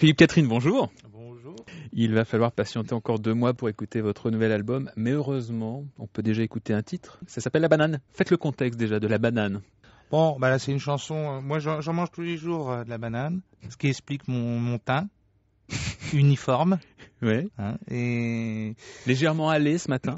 Philippe Catherine, bonjour. Bonjour. Il va falloir patienter encore 2 mois pour écouter votre nouvel album, mais heureusement, on peut déjà écouter un titre. Ça s'appelle La Banane. Faites le contexte déjà de La Banane. Bon, là c'est une chanson, moi j'en mange tous les jours de la banane, ce qui explique mon teint uniforme. Ouais. Et Légèrement allé ce matin.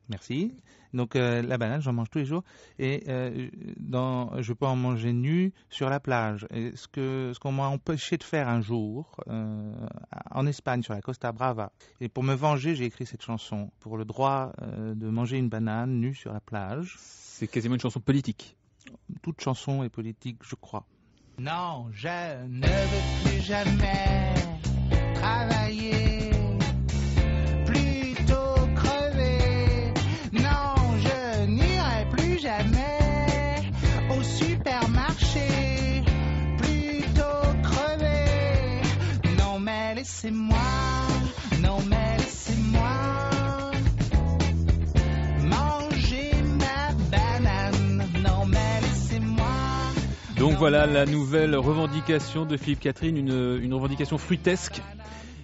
Merci. Donc la banane, j'en mange tous les jours et je peux en manger nu sur la plage. Et ce qu'on m'a empêché de faire un jour en Espagne sur la Costa Brava. Et pour me venger, j'ai écrit cette chanson pour le droit de manger une banane nue sur la plage. C'est quasiment une chanson politique. Toute chanson est politique, je crois. Non, je ne veux plus jamais travailler, plutôt crever. Non, je n'irai plus jamais au supermarché, plutôt crever. Non mais laissez-moi, non mais laissez-moi manger ma banane. Non mais laissez-moi. Donc voilà la nouvelle revendication de Philippe Catherine, une revendication fruitesque.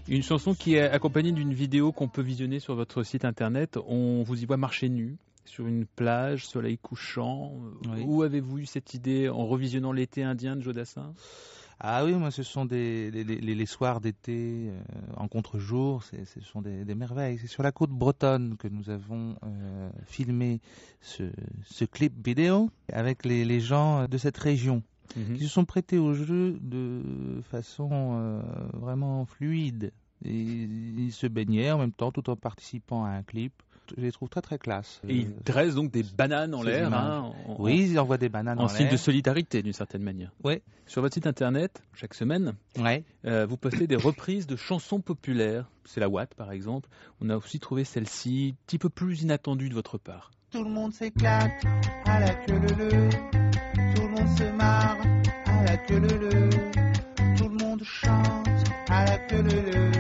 Une chanson qui est accompagnée d'une vidéo qu'on peut visionner sur votre site internet. On vous y voit marcher nu sur une plage, soleil couchant. Oui. Où avez-vous eu cette idée en revisionnant L'été indien de Jodassin ? Ah oui, moi ce sont les soirs d'été en contre-jour, ce sont des merveilles. C'est sur la côte bretonne que nous avons filmé ce clip vidéo avec les gens de cette région. Qui se sont prêtés au jeu de façon vraiment fluide. Et ils se baignaient en même temps tout en participant à un clip. Je les trouve très très classe. Et ils dressent donc des bananes en l'air. Oui, ils envoient des bananes en l'air. En signe de solidarité d'une certaine manière. Oui. Sur votre site internet, chaque semaine, vous postez des reprises de chansons populaires. C'est la Watt par exemple. On a aussi trouvé celle-ci, un petit peu plus inattendue de votre part. Tout le monde s'éclate à la queue leu-leu. Tout le monde se marre à la queue leu-leu. Tout le monde chante à la queue leu-leu.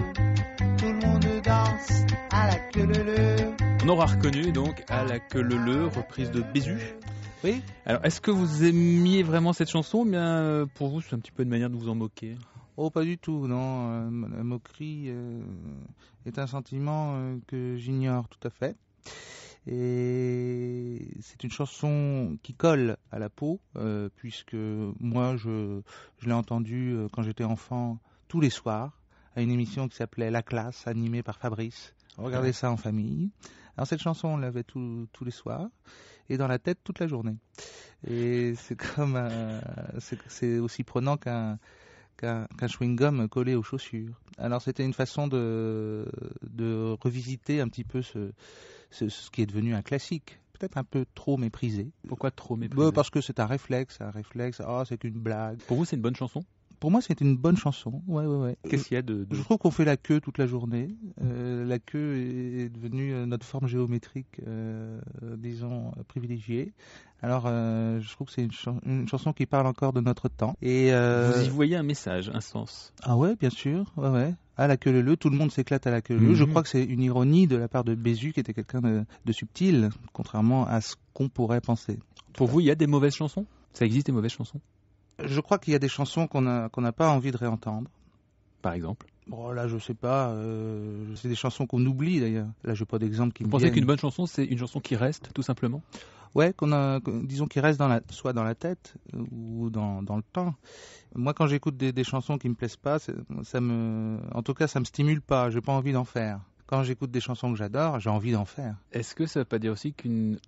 Tout le monde danse à la queue leu-leu. On aura reconnu donc à la queue leu-leu, reprise de Bézu. Oui. Alors est-ce que vous aimiez vraiment cette chanson ou bien pour vous c'est un petit peu une manière de vous en moquer ? Oh, pas du tout, non. La moquerie est un sentiment que j'ignore tout à fait. Et c'est une chanson qui colle à la peau, puisque moi je l'ai entendue quand j'étais enfant tous les soirs à une émission qui s'appelait La Classe, animée par Fabrice. On regardait ça en famille. Alors cette chanson on l'avait tous les soirs et dans la tête toute la journée. Et c'est comme c'est aussi prenant qu'un chewing-gum collé aux chaussures. Alors c'était une façon de revisiter un petit peu ce qui est devenu un classique, peut-être un peu trop méprisé. Pourquoi trop méprisé ? Parce que c'est un réflexe, c'est qu'une blague. Pour vous c'est une bonne chanson ? Pour moi c'est une bonne chanson, ouais. Qu'est-ce qu'il y a de... Je trouve qu'on fait la queue toute la journée. La queue est devenue notre forme géométrique, disons, privilégiée. Alors, je trouve que c'est une chanson qui parle encore de notre temps. Et vous y voyez un message, un sens ? Ah ouais, bien sûr, ouais. À la queue leu-leu, tout le monde s'éclate à la queue leu-leu. Je crois que c'est une ironie de la part de Bézu, qui était quelqu'un de subtil, contrairement à ce qu'on pourrait penser. Pour vous, il y a des mauvaises chansons ? Ça existe des mauvaises chansons ? Je crois qu'il y a des chansons qu'on n'a pas envie de réentendre. Par exemple ? Bon, là, je sais pas. C'est des chansons qu'on oublie, d'ailleurs. Là, j'ai pas d'exemple qui me viennent. Vous pensez qu'une bonne chanson, c'est une chanson qui reste, tout simplement ? Ouais, disons qu'il reste soit dans la tête ou dans le temps. Moi, quand j'écoute des chansons qui me plaisent pas, en tout cas, ça me stimule pas. J'ai pas envie d'en faire. Quand j'écoute des chansons que j'adore, j'ai envie d'en faire. Est-ce que ça veut pas dire aussi qu'une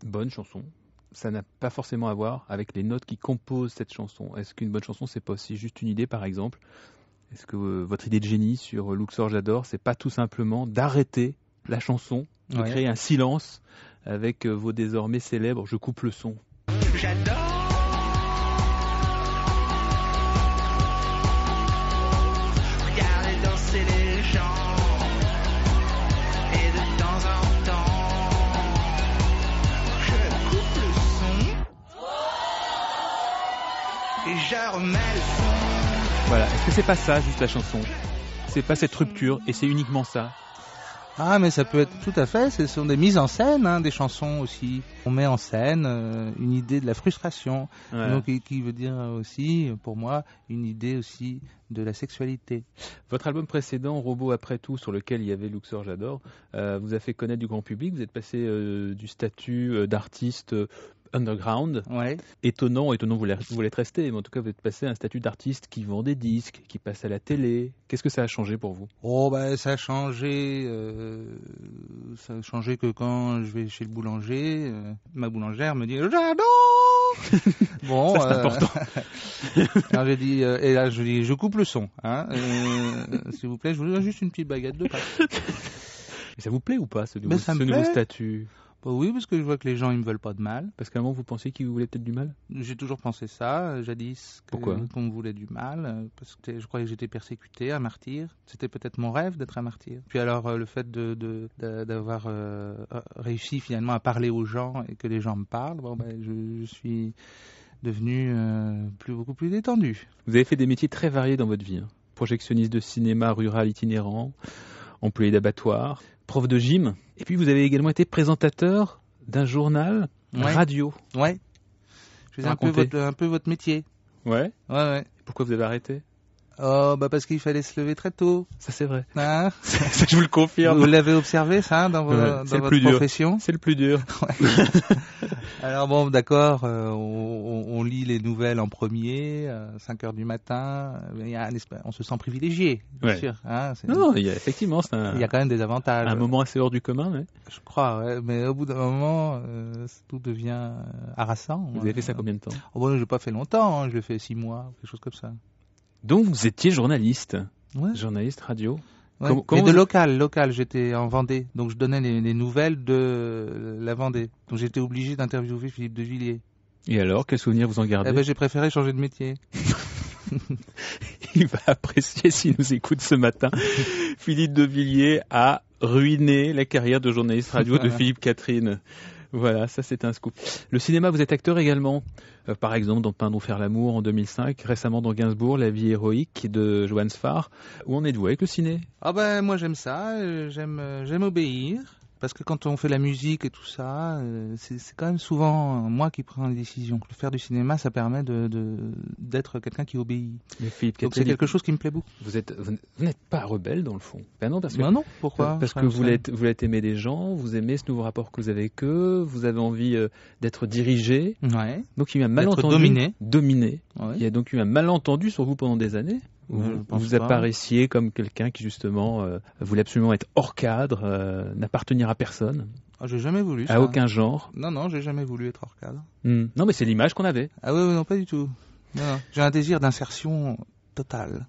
bonne chanson, ça n'a pas forcément à voir avec les notes qui composent cette chanson ? Est-ce qu'une bonne chanson, c'est pas aussi juste une idée, par exemple ? Est-ce que votre idée de génie sur Luxor J'adore, c'est pas tout simplement d'arrêter la chanson, de créer un silence avec vos désormais célèbres « Je coupe le son ». J'adore. Regardez danser les gens. Et de temps en temps, je coupe le son. Et je remets le son. Voilà. Est-ce que c'est pas ça, juste la chanson ? C'est pas cette rupture et c'est uniquement ça ? Ah, mais ça peut être tout à fait, ce sont des mises en scène, hein, des chansons aussi. On met en scène une idée de la frustration, Ouais. donc qui veut dire aussi, pour moi, une idée aussi de la sexualité. Votre album précédent, Robot après tout, sur lequel il y avait Luxor J'adore, vous a fait connaître du grand public. Vous êtes passé du statut d'artiste underground, Ouais. étonnant, vous l'êtes resté, mais en tout cas vous êtes passé à un statut d'artiste qui vend des disques, qui passe à la télé. Qu'est-ce que ça a changé pour vous? Oh, bah, ça a changé que quand je vais chez le boulanger, ma boulangère me dit j'adore. Bon, Ça, c'est important. alors j'ai dit, et là je dis, je coupe le son, hein, s'il vous plaît, je voudrais juste une petite baguette de pâtes. Et ça vous plaît ou pas ce nouveau, Ben, ça me nouveau plaît. statut? Bah oui, parce que je vois que les gens ils me veulent pas de mal. Parce qu'à un moment vous pensiez qu'ils vous voulaient peut-être du mal? J'ai toujours pensé ça, jadis, Pourquoi qu'on me voulait du mal, parce que je croyais que j'étais persécuté, un martyr. C'était peut-être mon rêve d'être un martyr. Puis alors le fait d'avoir réussi finalement à parler aux gens et que les gens me parlent, bon ben je suis devenu beaucoup plus détendu. Vous avez fait des métiers très variés dans votre vie, hein. Projectionniste de cinéma rural itinérant, employé d'abattoir, prof de gym, et puis vous avez également été présentateur d'un journal Ouais. radio. Ouais. Je faisais un Racontez. peu votre métier. Ouais. Ouais. Pourquoi vous avez arrêté? Oh, bah parce qu'il fallait se lever très tôt. Ça c'est vrai. Hein. Ça je vous le confirme. Vous l'avez observé ça dans, Ouais, dans c'est le votre plus dur. profession? C'est le plus dur. Alors bon, d'accord, on lit les nouvelles en premier, 5 heures du matin, il y a on se sent privilégié, bien Ouais. sûr. Hein, Non, il y a, effectivement, c'est il y a quand même des avantages. un moment assez hors du commun. Mais Je crois, ouais, mais au bout d'un moment, tout devient harassant. vous avez fait ça combien de temps? Oh, bon, je l'ai pas fait longtemps, hein, je l'ai fait 6 mois, quelque chose comme ça. Donc vous étiez journaliste, Ouais. journaliste radio. Ouais. Comment Mais de vous- local, j'étais en Vendée, donc je donnais les nouvelles de la Vendée. Donc j'étais obligé d'interviewer Philippe de Villiers. Et alors, quel souvenir vous en gardez? Eh ben, j'ai préféré changer de métier. Il va apprécier s'il nous écoute ce matin. Philippe de Villiers a ruiné la carrière de journaliste radio de Philippe Catherine. Voilà, ça c'est un scoop. Le cinéma, vous êtes acteur également. Par exemple, dans Peindre ou faire l'amour en 2005, récemment dans Gainsbourg, La vie héroïque de Johannes Farr. Où en êtes-vous avec le ciné? Ah ben moi j'aime ça, j'aime obéir. Parce que quand on fait la musique et tout ça, c'est quand même souvent moi qui prends les décisions. Le faire du cinéma, ça permet d'être quelqu'un qui obéit. Mais Philippe Donc c'est Catherine, quelque chose qui me plaît beaucoup. vous n'êtes pas rebelle dans le fond. Ben non, parce que, Non, pourquoi? parce que vous voulez aimer les gens, vous aimez ce nouveau rapport que vous avez avec eux, vous avez envie d'être dirigé. Ouais. Donc il y a un D'être malentendu. dominé. Ouais. Il y a donc eu un malentendu sur vous pendant des années. Où Je pense vous pas. apparaissiez comme quelqu'un qui justement voulait absolument être hors cadre, n'appartenir à personne, Ah, j'ai jamais voulu ça. à aucun genre. Non, j'ai jamais voulu être hors cadre. Non mais c'est l'image qu'on avait. Ah oui, non, pas du tout. Non. J'ai un désir d'insertion totale.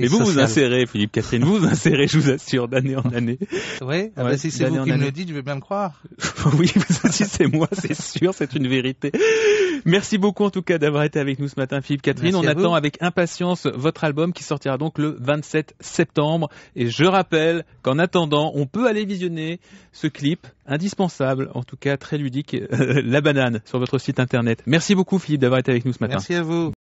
Mais Et vous sociale. insérez, Philippe Catherine, vous insérez, je vous assure, d'année en année. Ouais, ah Ouais, bah, si c'est d'année vous en qui me année. le dites, je vais bien me croire. Oui, vous aussi, c'est moi, c'est sûr, c'est une vérité. Merci beaucoup en tout cas d'avoir été avec nous ce matin, Philippe Catherine. Merci On à attend vous. avec impatience votre album qui sortira donc le 27 septembre. Et je rappelle qu'en attendant, on peut aller visionner ce clip indispensable, en tout cas très ludique, La Banane, sur votre site internet. Merci beaucoup Philippe d'avoir été avec nous ce matin. Merci à vous.